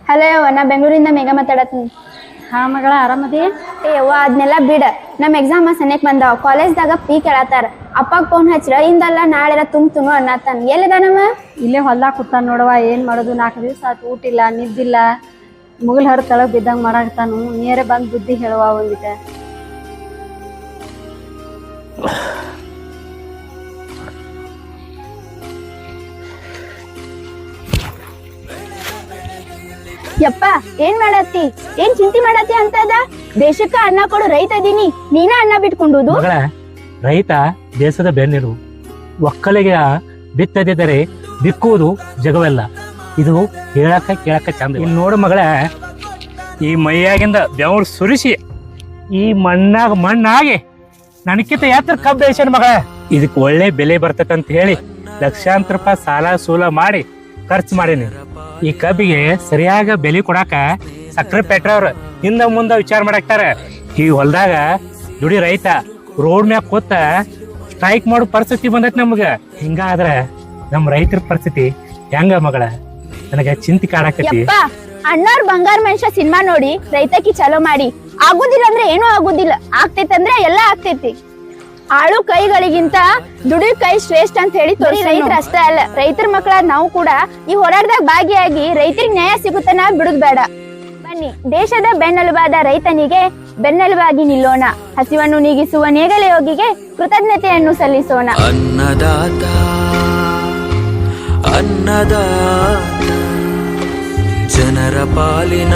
Hello ನಾ ಬೆಂಗಳೂರಿಂದ ಮೇಘ ಮಾತಾಡತ್ತೀನಿ. ಹಾ ಮಗಳ ಆರಾಮದಿ? ಅವ್ವ ಅದನ್ನೆಲ್ಲ ಬಿಡ. ನಮ್ಮ ಎಕ್ಸಾಮ್ ಸನೇಕ್ ಬಂದಾವ. ಕಾಲೇಜ್ದಾಗ ಫೀ ಕೇಳತ್ತಾರ. ಅಪ್ಪಾಗ ಫೋನ್ ಹಚ್ಚಿರ ಇಂದಲ್ಲ ನಾಳೆರ ತುಂಬ್ತುನು ಅನ್ನತಾನ. ಎಲ್ಲಿದಾನಮ್ಮ? ಇಲ್ಲೇ ಹೊಲ್ದಾಗ ಕೂತಾನ ನೋಡವ. ಏನ್ ಮಾಡೋದು, 4 ದಿವಸ ಆತು ಊಟ ಇಲ್ಲ ನಿದ್ದಿಲ್ಲ. ಮುಗಿಲ್ ಹರ ತಳಗ್ ಬಿದ್ದಂಗ ಮಾಡಾಕ್ತಾನು. ನೀರೇ ಬಂದ್ ಬುದ್ಧಿ ಹೇಳುವ ಒಂದಿಟ. ಯಪ್ಪ ಏನ್ ಮಾಡತ್ತಿ? ಏನ್ ಚಿಂತೆ ಮಾಡತ್ತಿ ಅಂತದ? ದೇಶಕ್ಕ ಅನ್ನ ಕೊಡು ರೈತ ಅದೀನಿ, ನೀನ ಅನ್ನ ಬಿಟ್ಕೊಂಡುದು? ಮಗಳ, ರೈತ ದೇಶದ ಬೆನ್ನೆಲು. ಒಕ್ಕಲಿಗೆ ಬಿತ್ತದಿದ್ದರೆ ಬಿಕ್ಕುವುದು ಜಗವೆಲ್ಲ. ಇದು ಹೇಳಕ್ಕ ಕೇಳಕ್ಕ ಚಂದ. ಇನ್ನು ನೋಡು ಮಗಳ, ಈ ಮೈಯಾಗಿಂದ ಬೆವರು ಸುರಿಸಿ ಈ ಮಣ್ಣಾಗಿ ನನಕಿಂತ ಯಾತ್ರ ಕಬ್ಬು ಬೆಳೆಸ್ಯಾನ ಮಗಳ. ಇದಕ್ಕೆ ಒಳ್ಳೆ ಬೆಲೆ ಬರ್ತೈತೆ ಅಂತ ಹೇಳಿ ಲಕ್ಷಾಂತರ ರೂಪಾಯಿ ಸಾಲ ಸೂಲ ಮಾಡಿ ಖರ್ಚು ಮಾಡೀನಿ. ಈ ಕಬ್ಬಿಗೆ ಸರಿಯಾಗ ಬೆಲೆ ಕೊಡಾಕ ಸಕ್ಕರೆ ಪೆಟ್ರವ್ರು ಹಿಂದ ಮುಂದ ವಿಚಾರ ಮಾಡಾಕ್ತಾರ. ಈ ಹೊಲದಾಗ ದುಡಿ ರೈತ ರೋಡ್ ಮ್ಯಾಗ ಕೂತ ಸ್ಟ್ರೈಕ್ ಮಾಡೋ ಪರಿಸ್ಥಿತಿ ಬಂದೈತಿ ನಮ್ಗ. ಹಿಂಗಾದ್ರ ನಮ್ ರೈತರ ಪರಿಸ್ಥಿತಿ ಹೆಂಗ ಮಗಳ? ನನಗ ಚಿಂತೆ ಕಾಡಾಕತಿ. ಅಣ್ಣಾರ್ ಬಂಗಾರ ಮನುಷ್ಯ ಸಿನಿಮಾ ನೋಡಿ ರೈತಕಿ ಚಲೋ ಮಾಡಿ. ಆಗುದಿಲ್ಲ ಅಂದ್ರೆ ಏನೂ ಆಗುದಿಲ್ಲ, ಆಗ್ತೈತಂದ್ರೆ ಎಲ್ಲಾ ಆಗ್ತೈತಿ. ಆಳು ಕೈಗಳಿಗಿಂತ ದುಡಿ ಕೈ ಶ್ರೇಷ್ಠ ಅಂತ ಹೇಳಿ ತೋರಿ. ರೈತರ ಅಷ್ಟೇ ಅಲ್ಲ, ರೈತರ ಮಕ್ಕಳ ನಾವು ಕೂಡ ಈ ಹೋರಾಟದಾಗ ಭಾಗಿಯಾಗಿ ರೈತರಿಗೆ ನ್ಯಾಯ ಸಿಗುತ್ತನ ಬಿಡುದ್ ಬೇಡ. ಬನ್ನಿ, ದೇಶದ ಬೆನ್ನೆಲುಬಾದ ರೈತನಿಗೆ ಬೆನ್ನೆಲುಬಾಗಿ ನಿಲ್ಲೋಣ. ಹಸಿವನ್ನು ನೀಗಿಸುವ ನೇಗಲ ಯೋಗಿಗೆ ಕೃತಜ್ಞತೆಯನ್ನು ಸಲ್ಲಿಸೋಣ. ಅನ್ನದಾತ ಅನ್ನದಾತ ಜನರ ಪಾಲಿನ